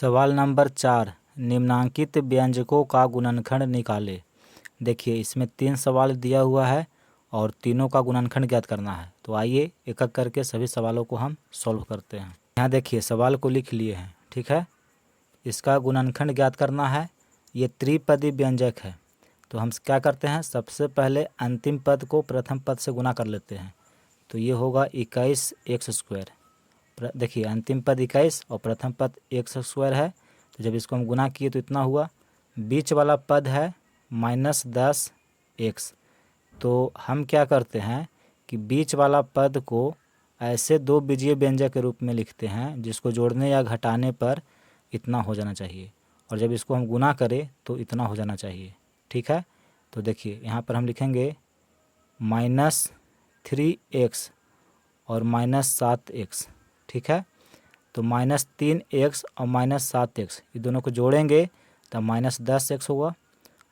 सवाल नंबर 4, निम्नांकित व्यंजकों का गुणनखंड निकालें। देखिए इसमें 3 सवाल दिया हुआ है और तीनों का गुणनखंड ज्ञात करना है। तो आइए एक एक करके सभी सवालों को हम सॉल्व करते हैं। यहाँ देखिए सवाल को लिख लिए हैं, ठीक है। इसका गुणनखंड ज्ञात करना है। ये त्रिपदी व्यंजक है, तो हम क्या करते हैं, सबसे पहले अंतिम पद को प्रथम पद से गुना कर लेते हैं। तो ये होगा 21x²। देखिए अंतिम पद 21 और प्रथम पद x² है, तो जब इसको हम गुना किए तो इतना हुआ। बीच वाला पद है -10x। तो हम क्या करते हैं कि बीच वाला पद को ऐसे दो बीजीय व्यंजक के रूप में लिखते हैं जिसको जोड़ने या घटाने पर इतना हो जाना चाहिए, और जब इसको हम गुना करें तो इतना हो जाना चाहिए, ठीक है। तो देखिए यहाँ पर हम लिखेंगे -3x और -7x, ठीक है। तो -3x और -7x ये दोनों को जोड़ेंगे तो -10x होगा,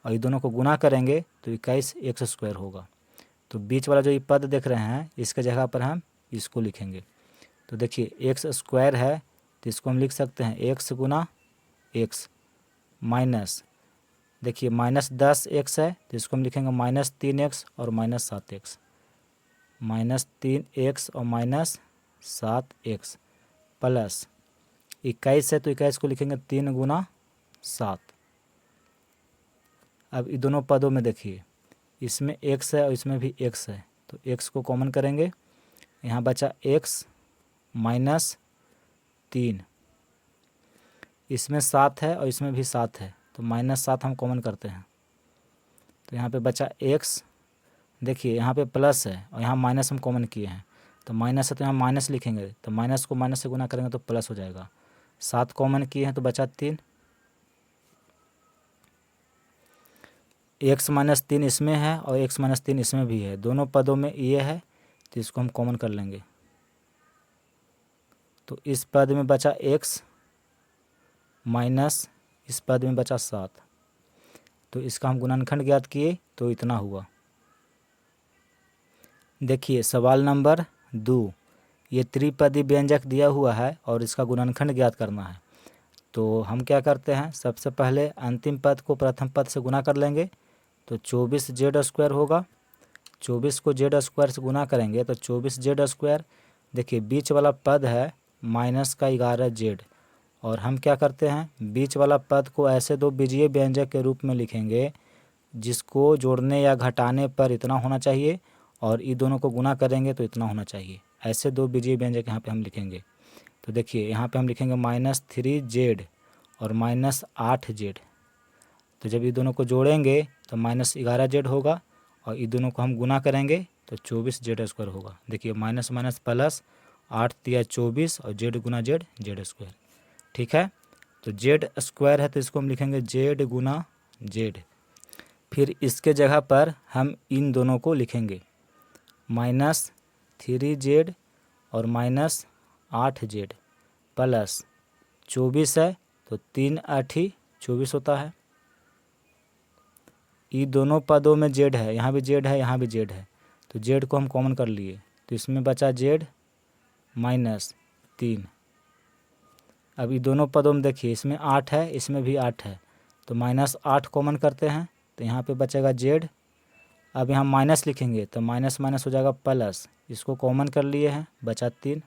और ये दोनों को गुना करेंगे तो 21x² होगा। तो बीच वाला जो ये पद देख रहे हैं इसके जगह पर हम इसको लिखेंगे। तो देखिए x² है तो इसको हम लिख सकते हैं x गुना x माइनस, देखिए -10x है तो इसको हम लिखेंगे -3x और -7x, -3x और -7x प्लस 21 है तो 21 को लिखेंगे 3 गुना 7। अब इन दोनों पदों में देखिए इसमें x है और इसमें भी x है, तो x को कॉमन करेंगे, यहाँ बचा x -3, इसमें 7 है और इसमें भी 7 है, तो -7 हम कॉमन करते हैं। तो यहाँ पे बचा x, देखिए यहाँ पे प्लस है और यहाँ माइनस हम कॉमन किए हैं, तो माइनस है तो यहाँ माइनस लिखेंगे, तो माइनस को माइनस से गुना करेंगे तो प्लस हो जाएगा। 7 कॉमन किए हैं तो बचा 3, x -3 इसमें है और x -3 इसमें भी है, दोनों पदों में ये है तो इसको हम कॉमन कर लेंगे। तो इस पद में बचा x माइनस इस पद में बचा 7, तो इसका हम गुणनखंड ज्ञात किए तो इतना हुआ। देखिए सवाल नंबर 2, ये त्रिपदी व्यंजक दिया हुआ है और इसका गुणनखंड ज्ञात करना है। तो हम क्या करते हैं, सबसे पहले अंतिम पद को प्रथम पद से गुना कर लेंगे, तो 24z² होगा। 24 को z² से गुना करेंगे तो 24z²। देखिए बीच वाला पद है -11z, और हम क्या करते हैं बीच वाला पद को ऐसे दो बीजीय व्यंजक के रूप में लिखेंगे जिसको जोड़ने या घटाने पर इतना होना चाहिए, और ये दोनों को गुना करेंगे तो इतना होना चाहिए। ऐसे दो बीजीय व्यंजक यहाँ पे हम लिखेंगे। तो देखिए यहाँ पे हम लिखेंगे -3z और -8z, तो जब ये दोनों को जोड़ेंगे तो -11z होगा, और ये दोनों को हम गुना करेंगे तो 24z² होगा। देखिए माइनस माइनस प्लस, 8 तिया 24 और z गुना z² ठीक है। तो z² है तो इसको हम लिखेंगे z गुना z। फिर इसके जगह पर हम इन दोनों को लिखेंगे -3z और -8z प्लस 24 है तो 3 8 24 होता है। ये दोनों पदों में z है, यहाँ भी z है यहाँ भी z है, तो z को हम कॉमन कर लिए, तो इसमें बचा z -3। अब ये दोनों पदों में देखिए इसमें 8 है इसमें भी 8 है, तो -8 कॉमन करते हैं तो यहाँ पे बचेगा z। अब यहाँ माइनस लिखेंगे तो माइनस माइनस हो जाएगा प्लस, इसको कॉमन कर लिए हैं, बचा 3।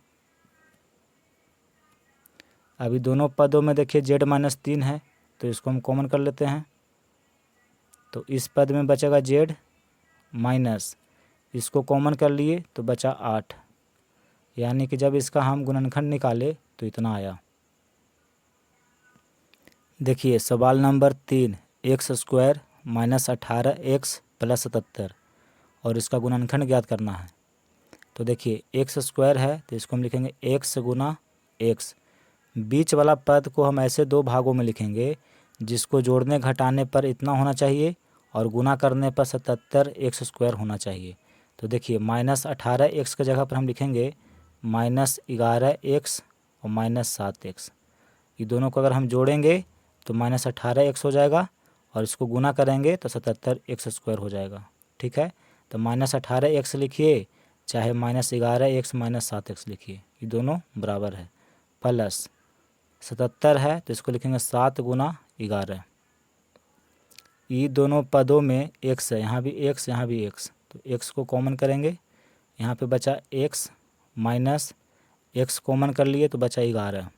अभी दोनों पदों में देखिए z -3 है तो इसको हम कॉमन कर लेते हैं, तो इस पद में बचेगा z माइनस, इसको कॉमन कर लिए तो बचा 8, यानी कि जब इसका हम गुणनखंड निकाले तो इतना आया। देखिए सवाल नंबर 3, x² -18x + 77 और इसका गुणनखंड ज्ञात करना है। तो देखिए x² है तो इसको हम लिखेंगे x गुना x। बीच वाला पद को हम ऐसे दो भागों में लिखेंगे जिसको जोड़ने घटाने पर इतना होना चाहिए और गुना करने पर 77x² होना चाहिए। तो देखिए -18x की जगह पर हम लिखेंगे -11x और -7x। ये दोनों को अगर हम जोड़ेंगे तो -18x हो जाएगा, और इसको गुना करेंगे तो 77x² हो जाएगा, ठीक है। तो -18x लिखिए चाहे -11x -7x लिखिए, ये दोनों बराबर है, प्लस 77 है तो इसको लिखेंगे 7 गुना 11। ये दोनों पदों में x है, यहाँ भी x यहाँ भी x, तो x को कॉमन करेंगे, यहाँ पे बचा x माइनस x कॉमन कर लिए तो बचा 11,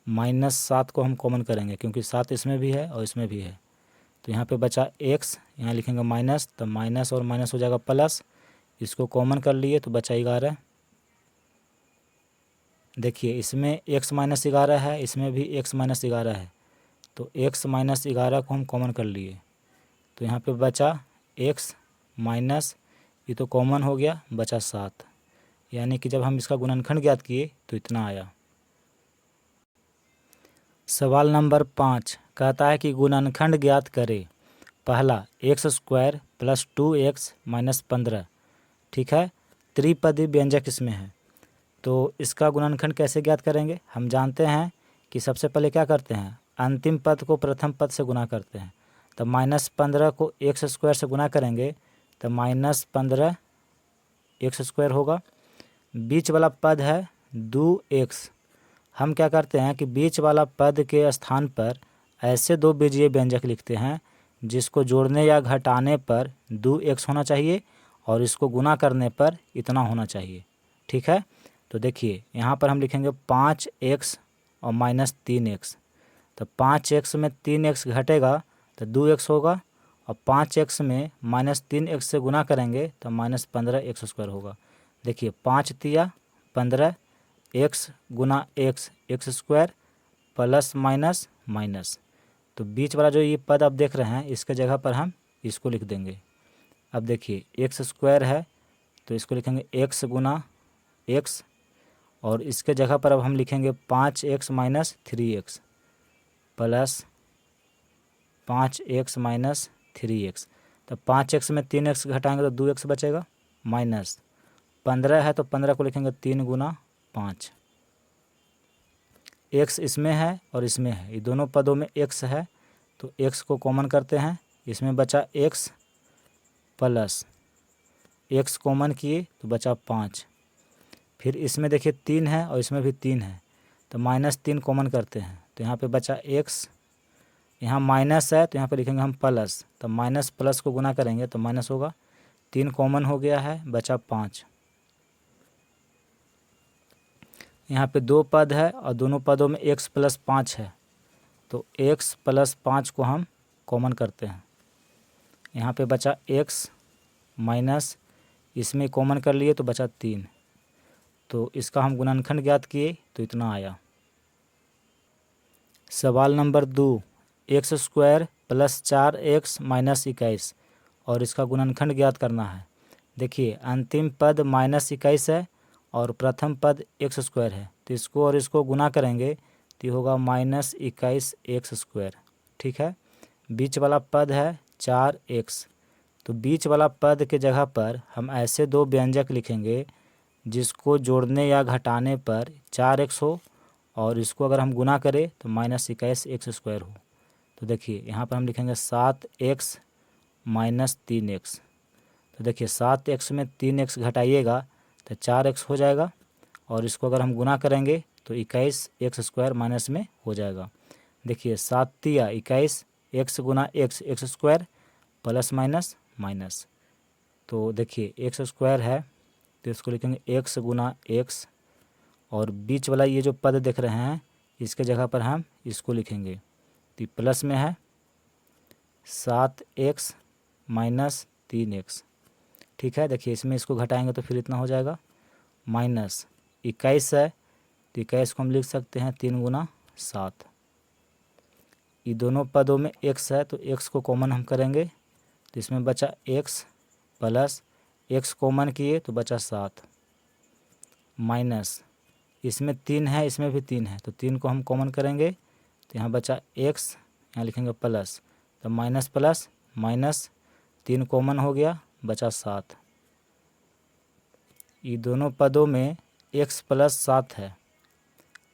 माइनस 7 को हम कॉमन करेंगे क्योंकि 7 इसमें भी है और इसमें भी है, तो यहाँ पे बचा x, यहाँ लिखेंगे माइनस, तो माइनस और माइनस हो जाएगा प्लस, इसको कॉमन कर लिए तो बचा 11। देखिए इसमें x माइनस 11 है, इसमें भी x माइनस 11 है, तो x माइनस 11 को हम कॉमन कर लिए, तो यहाँ पे बचा x माइनस, ये तो कॉमन हो गया, बचा 7, यानी कि जब हम इसका गुणनखंड ज्ञात किए तो इतना आया। सवाल नंबर 5 कहता है कि गुणनखंड ज्ञात करें। पहला x² प्लस 2x माइनस 15, ठीक है, त्रिपदी व्यंजक इसमें है, तो इसका गुणनखंड कैसे ज्ञात करेंगे। हम जानते हैं कि सबसे पहले क्या करते हैं, अंतिम पद को प्रथम पद से गुना करते हैं, तो -15 को x² से गुना करेंगे तो -15 x² होगा। बीच वाला पद है 2x, हम क्या करते हैं कि बीच वाला पद के स्थान पर ऐसे दो बीजीय व्यंजक लिखते हैं जिसको जोड़ने या घटाने पर 2x होना चाहिए और इसको गुना करने पर इतना होना चाहिए, ठीक है। तो देखिए यहाँ पर हम लिखेंगे 5x और -3x, तो 5x में 3x घटेगा तो 2x होगा, और 5x में -3x से गुना करेंगे तो -15 x² होगा। देखिए 5 तिया 15, x गुना x² प्लस माइनस माइनस, तो बीच वाला जो ये पद आप देख रहे हैं इसके जगह पर हम इसको लिख देंगे। अब देखिए x² है तो इसको लिखेंगे x गुना x, और इसके जगह पर अब हम लिखेंगे 5x minus 3x plus 5x minus 3x, तो 5x में 3x घटाएंगे तो 2x बचेगा, माइनस 15 है तो 15 को लिखेंगे 3 गुना 5, x इसमें है और इसमें है, ये दोनों पदों में x है तो x को कॉमन करते हैं, इसमें बचा x प्लस x कॉमन किए तो बचा 5, फिर इसमें देखिए 3 है और इसमें भी 3 है तो -3 कॉमन करते हैं, तो यहाँ पे बचा x, यहाँ माइनस है तो यहाँ पे लिखेंगे हम प्लस, तो माइनस प्लस को गुना करेंगे तो माइनस होगा, 3 कॉमन हो गया है, बचा 5। यहाँ पे 2 पद है और दोनों पदों में x प्लस 5 है, तो x प्लस 5 को हम कॉमन करते हैं, यहाँ पे बचा x माइनस, इसमें कॉमन कर लिए तो बचा 3, तो इसका हम गुणनखंड ज्ञात किए तो इतना आया। सवाल number 2, x² plus 4x minus 21 और इसका गुणनखंड ज्ञात करना है। देखिए अंतिम पद -21 है और प्रथम पद x² है, तो इसको और इसको गुना करेंगे तो ये होगा -21 x², ठीक है। बीच वाला पद है 4x, तो बीच वाला पद के जगह पर हम ऐसे दो व्यंजक लिखेंगे जिसको जोड़ने या घटाने पर 4x हो और इसको अगर हम गुना करें तो -21 x² हो। तो देखिए यहाँ पर हम लिखेंगे 7x माइनस 3x, तो देखिए 7x में 3x घटाइएगा तो 4x हो जाएगा, और इसको अगर हम गुना करेंगे तो 21 x² माइनस में हो जाएगा। देखिए 7 तिया 21, x गुना x² प्लस माइनस माइनस, तो देखिए x² है तो इसको लिखेंगे x गुना x, और बीच वाला ये जो पद देख रहे हैं इसके जगह पर हम इसको लिखेंगे, तो प्लस में है 7x माइनस 3x, ठीक है। देखिए इसमें इसको घटाएंगे तो फिर इतना हो जाएगा, माइनस 21 है तो 21 को हम लिख सकते हैं 3 गुना 7, ये दोनों पदों में x है तो x को कॉमन हम करेंगे, तो इसमें बचा x प्लस x कॉमन किए तो बचा 7, माइनस इसमें 3 है इसमें भी 3 है तो 3 को हम कॉमन करेंगे तो यहाँ बचा x, यहाँ लिखेंगे प्लस, तो माइनस प्लस माइनस 3 कॉमन हो गया, बचा 7। ये दोनों पदों में x प्लस 7 है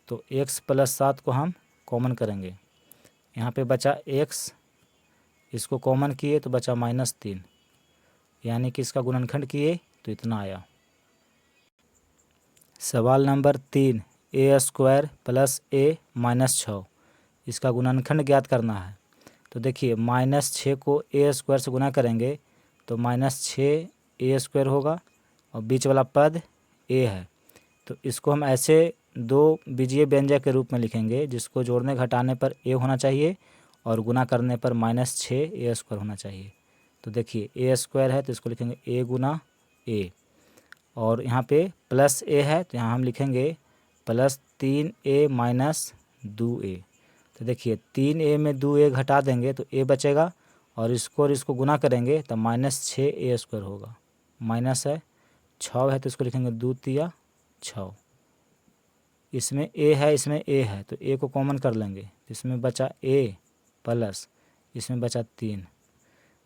तो x प्लस 7 को हम कॉमन करेंगे, यहाँ पे बचा x, इसको कॉमन किए तो बचा -3, यानी कि इसका गुणनखंड किए तो इतना आया। सवाल नंबर 3, ए स्क्वायर प्लस ए माइनस 6, इसका गुणनखंड ज्ञात करना है। तो देखिए -6 को ए स्क्वायर से गुना करेंगे तो -6 ए स्क्वायर होगा और बीच वाला पद ए है। तो इसको हम ऐसे दो बीजीय व्यंजक के रूप में लिखेंगे जिसको जोड़ने घटाने पर ए होना चाहिए और गुना करने पर -6 ए स्क्वायर होना चाहिए। तो देखिए ए स्क्वायर है तो इसको लिखेंगे ए गुना ए, और यहाँ पे प्लस ए है तो यहाँ हम लिखेंगे +3a माइनस 2a। तो देखिए 3a में 2a घटा देंगे तो a बचेगा और इसको गुना करेंगे तो -6a स्क्वायर होगा। माइनस है 6 है तो इसको लिखेंगे 2 तिया 6। इसमें a है इसमें a है तो a को कॉमन कर लेंगे तो इसमें बचा a प्लस इसमें बचा 3,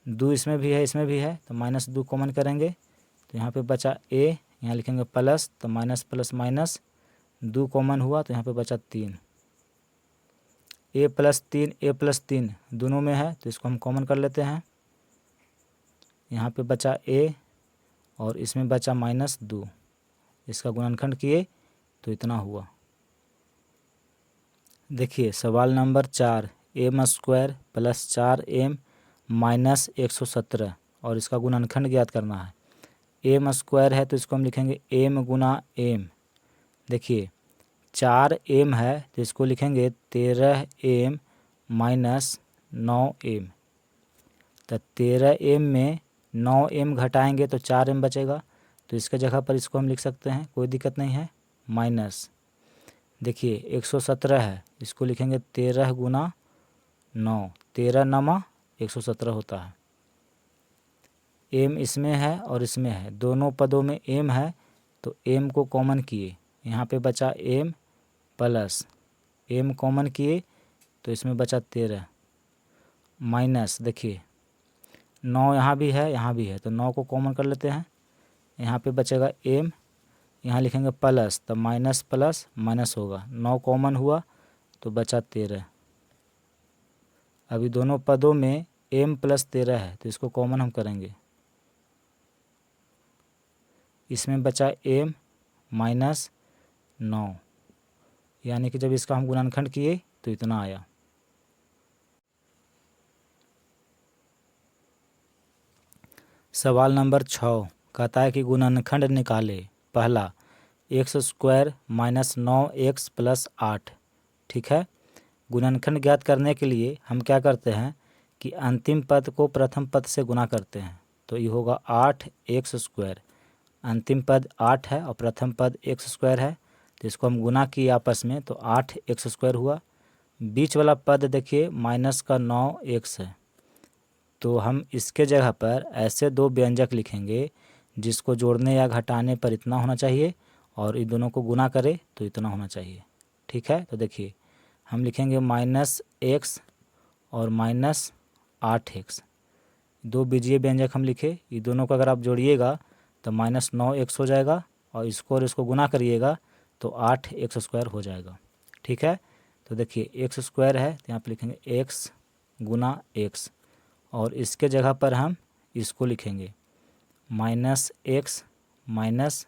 2 इसमें भी है इसमें भी है तो -2 कॉमन करेंगे तो यहाँ पे बचा a, यहाँ लिखेंगे प्लस तो माइनस प्लस माइनस 2 कॉमन हुआ तो यहाँ पे बचा 3, a प्लस 3 दोनों में है तो इसको हम कॉमन कर लेते हैं। यहाँ पे बचा a और इसमें बचा -2, इसका गुणनखंड किए तो इतना हुआ। देखिए सवाल number 4, m square plus 4m minus 117 और इसका गुणनखंड ज्ञात करना है। m स्क्वायर है तो इसको हम लिखेंगे m गुना m। देखिए 4m है तो इसको लिखेंगे 13m माइनस 9m। तो 13m में 9m घटाएंगे तो 4m बचेगा, तो इसके जगह पर इसको हम लिख सकते हैं, कोई दिक्कत नहीं है, माइनस। देखिए 117 है, इसको लिखेंगे 13 गुना 9, 13 नमा 117 होता है। m इसमें है और इसमें है, दोनों पदों में m है तो m को कॉमन किए, यहाँ पे बचा m प्लस m कॉमन किए तो इसमें बचा 13 माइनस। देखिए 9 यहाँ भी है तो 9 को कॉमन कर लेते हैं, यहाँ पे बचेगा m, यहाँ लिखेंगे प्लस तो माइनस प्लस माइनस होगा, 9 कॉमन हुआ तो बचा 13। अभी दोनों पदों में m प्लस 13 है तो इसको कॉमन हम करेंगे, इसमें बचा m माइनस 9, यानी कि जब इसका हम गुणनखंड किए तो इतना आया। सवाल नंबर 6 कहता है कि गुणनखंड निकाले। पहला x square minus 9x plus 8। ठीक है, गुणनखंड ज्ञात करने के लिए हम क्या करते हैं कि अंतिम पद को प्रथम पद से गुना करते हैं, तो ये होगा 8x स्क्वायर। अंतिम पद 8 है और प्रथम पद x स्क्वायर है, तो इसको हम गुना किए आपस में तो 8x स्क्वायर हुआ। बीच वाला पद देखिए माइनस का 9x है, तो हम इसके जगह पर ऐसे दो व्यंजक लिखेंगे जिसको जोड़ने या घटाने पर इतना होना चाहिए और इन दोनों को गुना करें तो इतना होना चाहिए। ठीक है, तो देखिए हम लिखेंगे -x और -8x, दो बीजीय व्यंजक हम लिखे, ये दोनों को अगर आप जोड़िएगा तो -9x हो जाएगा और इसको गुना करिएगा तो 8x स्क्वायर हो जाएगा। ठीक है, तो देखिए x स्क्वायर है तो यहाँ पे लिखेंगे x गुना x और इसके जगह पर हम इसको लिखेंगे -x माइनस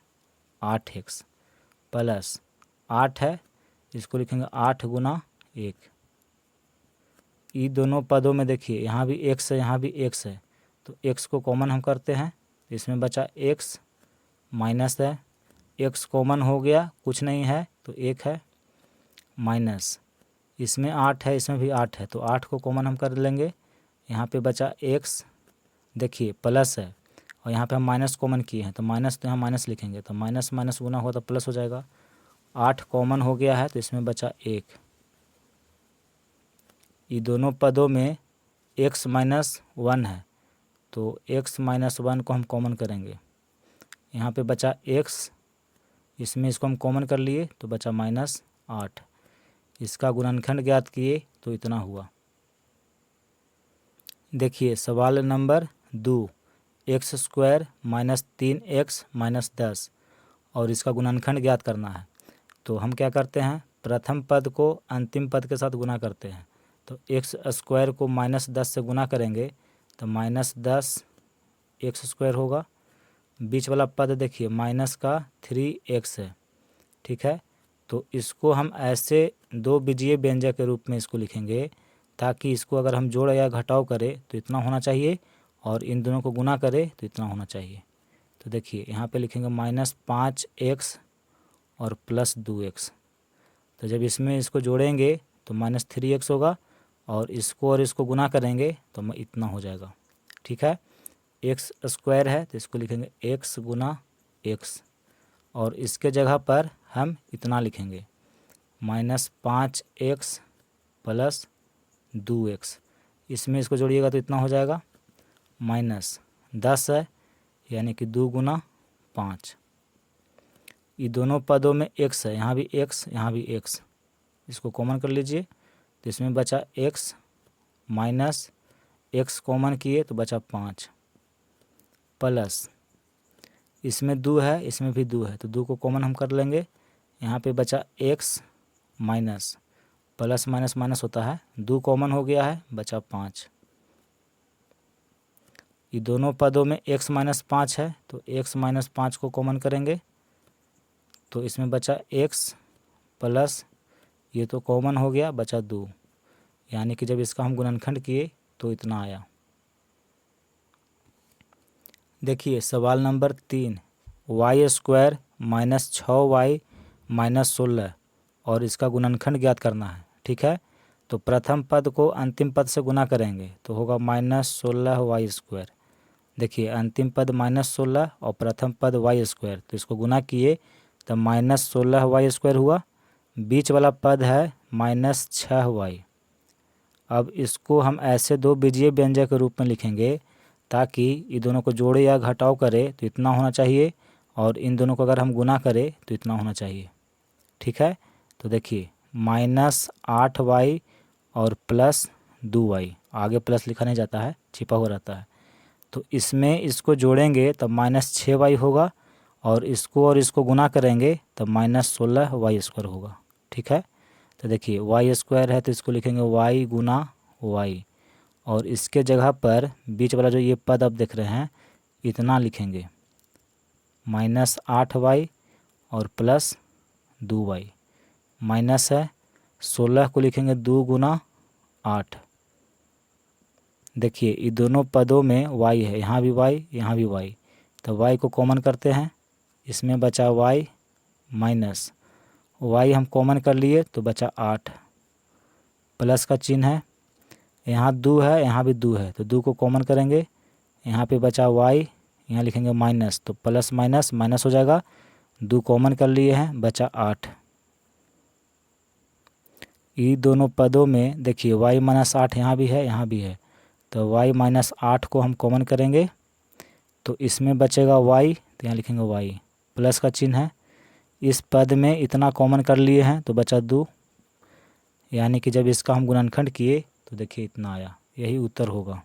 8x प्लस 8 है, इसको लिखेंगे 8 गुना 1। ये दोनों पदों में देखिए यहाँ भी x है यहाँ भी x है, तो x को कॉमन हम करते हैं, इसमें बचा x माइनस है, x कॉमन हो गया, कुछ नहीं है तो 1 है, माइनस इसमें 8 है इसमें भी 8 है तो 8 को कॉमन हम कर लेंगे, यहाँ पे बचा x, देखिए प्लस है और यहाँ पे हम माइनस कॉमन किए हैं तो माइनस, तो यहाँ माइनस लिखेंगे तो माइनस माइनस गुना हुआ तो प्लस हो जाएगा। 8 कॉमन हो गया है तो इसमें बचा 1। ये दोनों पदों में x माइनस 1 है तो x माइनस 1 को हम कॉमन करेंगे, यहाँ पे बचा x, इसमें इसको हम कॉमन कर लिए तो बचा -8। इसका गुणनखंड ज्ञात किए तो इतना हुआ। देखिए सवाल number 2, x square minus 3x minus 10 और इसका गुणनखंड ज्ञात करना है। तो हम क्या करते हैं, प्रथम पद को अंतिम पद के साथ गुना करते हैं, तो x स्क्वायर को -10 से गुना करेंगे तो -10 x स्क्वायर होगा। बीच वाला पद देखिए माइनस का 3x है, ठीक है, तो इसको हम ऐसे दो बीजीय व्यंजक के रूप में इसको लिखेंगे, ताकि इसको अगर हम जोड़ या घटाव करें तो इतना होना चाहिए, और इन दोनों को गुना करें तो इतना होना चाहिए। तो देखिए यहाँ पे लिखेंगे -5x और +2x। तो जब इसमें इसको जोड़ेंगे तो -3x होगा, और इसको गुना करेंगे तो इतना हो जाएगा। ठीक है, x² है तो इसको लिखेंगे x गुना x, और इसके जगह पर हम इतना लिखेंगे -5x + 2x। इसमें इसको जोड़िएगा तो इतना हो जाएगा, -10 है यानी कि 2 गुना 5। ये दोनों पदों में x है, यहाँ भी x यहाँ भी x, इसको कॉमन कर लीजिए तो इसमें बचा x, माइनस x कॉमन किए तो बचा 5, प्लस इसमें 2 है इसमें भी 2 है तो 2 को कॉमन हम कर लेंगे, यहाँ पे बचा x minus plus minus minus होता है, 2 कॉमन हो गया है बचा 5। ये दोनों पदों में x - 5 है तो x - 5 को कॉमन करेंगे तो इसमें बचा x प्लस ये तो कॉमन हो गया बचा 2, यानी कि जब इसका हम गुणनखंड किए तो इतना आया। देखिए सवाल नंबर 3, y² - 6y - 16 और इसका गुणनखंड ज्ञात करना है। ठीक है, तो प्रथम पद को अंतिम पद से गुना करेंगे तो होगा -16y²। देखिए अंतिम पद -16 और प्रथम पद y², तो इसको गुना किए तो -16y² हुआ। बीच वाला पद है -6y। अब इसको हम ऐसे दो बीजीय व्यंजक के रूप में लिखेंगे, ताकि ये दोनों को जोड़े या घटाव करें तो इतना होना चाहिए, और इन दोनों को अगर हम गुना करें तो इतना होना चाहिए। ठीक है, तो देखिए -8y और +2y, आगे प्लस लिखा नहीं जाता है, छिपा हुआ रहता है। तो इसमें इसको जोड़ेंगे तब -6y होगा, और इसको गुना करेंगे तब -16y² होगा। ठीक है, तो देखिए y² है तो इसको लिखेंगे y गुना y, और इसके जगह पर बीच वाला जो ये पद आप देख रहे हैं इतना लिखेंगे -8y और +2y, माइनस है 16 को लिखेंगे 2 गुना 8। देखिए ये दोनों पदों में y है, यहाँ भी y यहाँ भी y, तो y को कॉमन करते हैं, इसमें बचा y माइनस y हम कॉमन कर लिए तो बचा 8, प्लस का चिन्ह है, यहाँ 2 है यहाँ भी 2 है तो 2 को कॉमन करेंगे, यहाँ पे बचा y, यहाँ लिखेंगे माइनस तो प्लस माइनस माइनस हो जाएगा, 2 कॉमन कर लिए हैं बचा 8। ये दोनों पदों में देखिए y - 8 यहाँ भी है यहाँ भी है, तो y - 8 को हम कॉमन करेंगे तो इसमें बचेगा y, तो यहाँ लिखेंगे y, प्लस का चिन्ह है, इस पद में इतना कॉमन कर लिए हैं तो बचा 2, यानी कि जब इसका हम गुणनखंड किए तो देखिए इतना आया, यही उत्तर होगा।